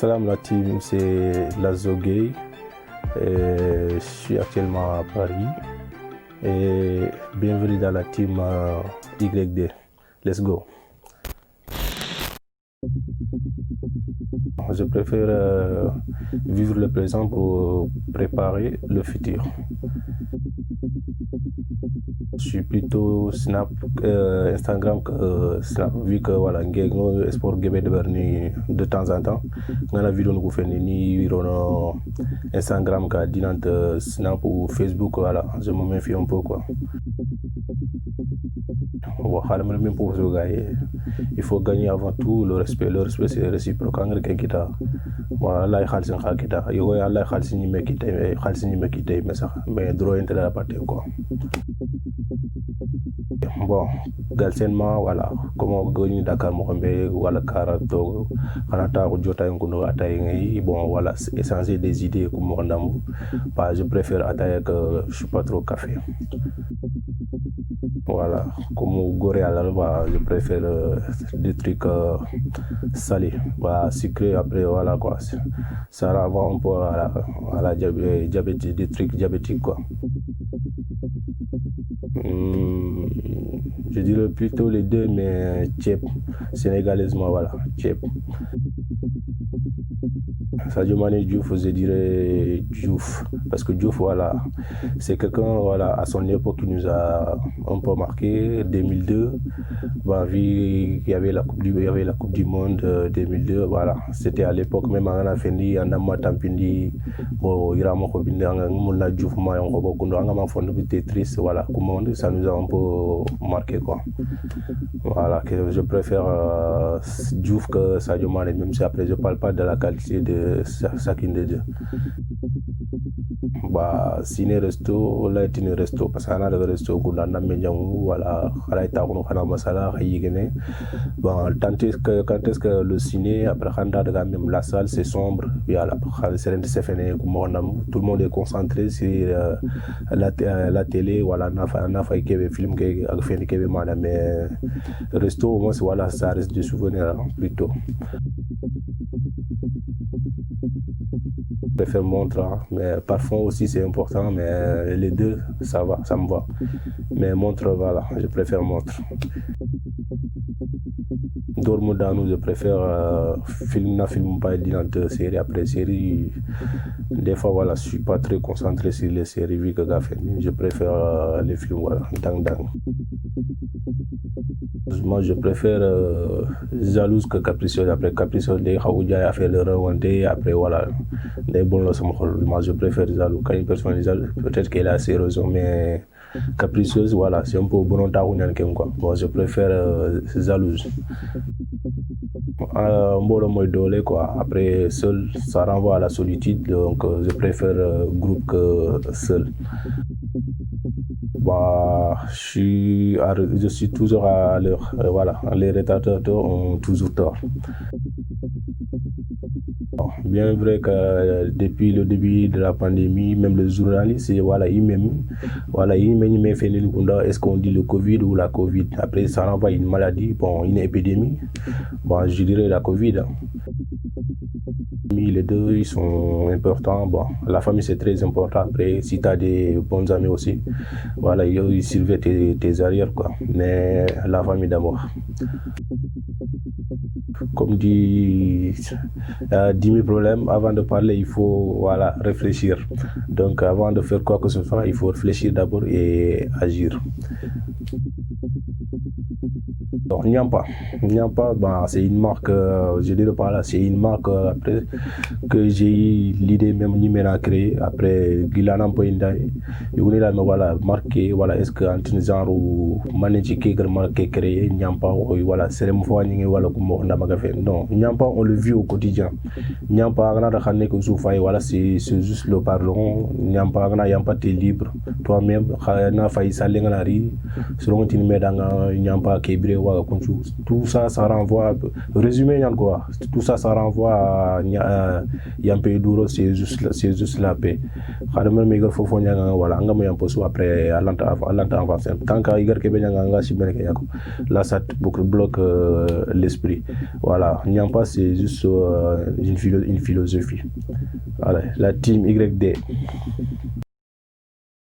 Salam la team, c'est Lazo Gay. Je suis actuellement à Paris et bienvenue dans la team YD. Let's go. Je préfère vivre le présent pour préparer le futur. Je suis plutôt Instagram que Snap, vu que voilà, ngego sport gebe de berni de temps en temps. Ngana vidéo nous fait ni Instagram ka dinante Snap ou Facebook, voilà, je me méfie un peu quoi. Bon, même pour ce gars, il faut gagner avant tout le respect. Le respect c'est réciproque. Voilà, mais droit intérêt à partir quoi. Bon, galsènement voilà, comment gagner Dakar Mohambe voilà Karato, Kanata Jota Nkuno Ataï, bon voilà, échanger des idées comme mon bah, je préfère Ataï que je suis pas trop café. Voilà, comme Goré à l'alba, je préfère des trucs salés, bah, sucrés après, voilà quoi. Ça renvoie un peu à la diabète, des trucs diabétiques quoi. Je dirais plutôt les deux, mais Tchep, sénégalaisement, voilà, Tchep. Sadio Mané Diouf, je dirais Diouf, parce que Diouf, voilà, c'est quelqu'un, voilà, à son époque qui nous a un peu marqué, 2002, bah, vu qu'il y avait la Coupe du Monde 2002, voilà, c'était à l'époque même en Afendi, en Amatampindi, bon, Iramo Kobinde, en Diouf, triste, voilà, comment ça nous a un peu marqué, quoi. Voilà, que je préfère Diouf que Sadio Mané, même si après je parle pas de la qualité de chacun des deux. Bah, ciné resto, là est une resto, parce qu'on a le resto, voilà, bon, quand est-ce que le ciné, après même la salle, c'est sombre, voilà, tout le monde est concentré sur la télé, voilà, on a fait un film qui a fait mais resto, au moins, voilà, ça reste des souvenirs plutôt. Je préfère montre, hein, mais parfum aussi c'est important, mais les deux ça va, ça me va. Mais montre, voilà, je préfère montre. Dormo Danou, je préfère film pas de série après série. Des fois, voilà, je suis pas très concentré sur les séries vu que je préfère les films, voilà, dang. Moi, je préfère Jalouse que Capricieuse. Après Capricieuse, des Khaoudia a fait le rewanté. Après, voilà, des bons lots. Moi, je préfère Jalouse. Quand une personne est jalouse, peut-être qu'elle a ses raisons, mais Capricieuse, voilà, c'est un peu bon quoi. Moi, je préfère Jalouse. Quoi. Après, seul, ça renvoie à la solitude, donc je préfère groupe que seul. Bah, je suis toujours à l'heure. Voilà, les retardataires ont toujours tort. Bien vrai que depuis le début de la pandémie, même les journalistes, voilà, ils m'ont fait est-ce qu'on dit le Covid ou la Covid? Après, ça renvoie à une maladie, bon, une épidémie. Bon, je dirais la Covid. Hein. Les deux, ils sont importants. Bon, la famille, c'est très important. Après, si tu as des bons amis aussi, voilà, ils surveillent tes arrières, quoi. Mais la famille d'abord. Comme dit, 10 000 problèmes, avant de parler, il faut, voilà, réfléchir. Donc, avant de faire quoi que ce soit, il faut réfléchir d'abord et agir. Donc, Nyampa, bah, c'est une marque, je dirais par là, c'est une marque après que j'ai eu l'idée même ni à créer. Après, Gilanam Poindai, voilà, marqué, voilà, est-ce que Antinizar ou Manéji Kegar marqué créé, Nyampa, voilà, c'est mon foie, voilà, non, Nyampa, on le vit au quotidien. Nyampa, voilà, c'est juste le pardon. Nyampa, t'es libre. Toi-même, selon tu mets dans Nyampa, Kébré, Tout ça, ça renvoie, résumé, quoi. Tout ça, ça renvoie à Yampé Duro, c'est juste la paix. Khadama Mega Fofo Nyanga, voilà, Angama Yamposo après Alanta avancé. Tant qu'à Igar Kebe Nyanga, Sibenekayako. Là, ça bloque l'esprit. Voilà, Nyampa, c'est juste une philosophie. Voilà, la team YD.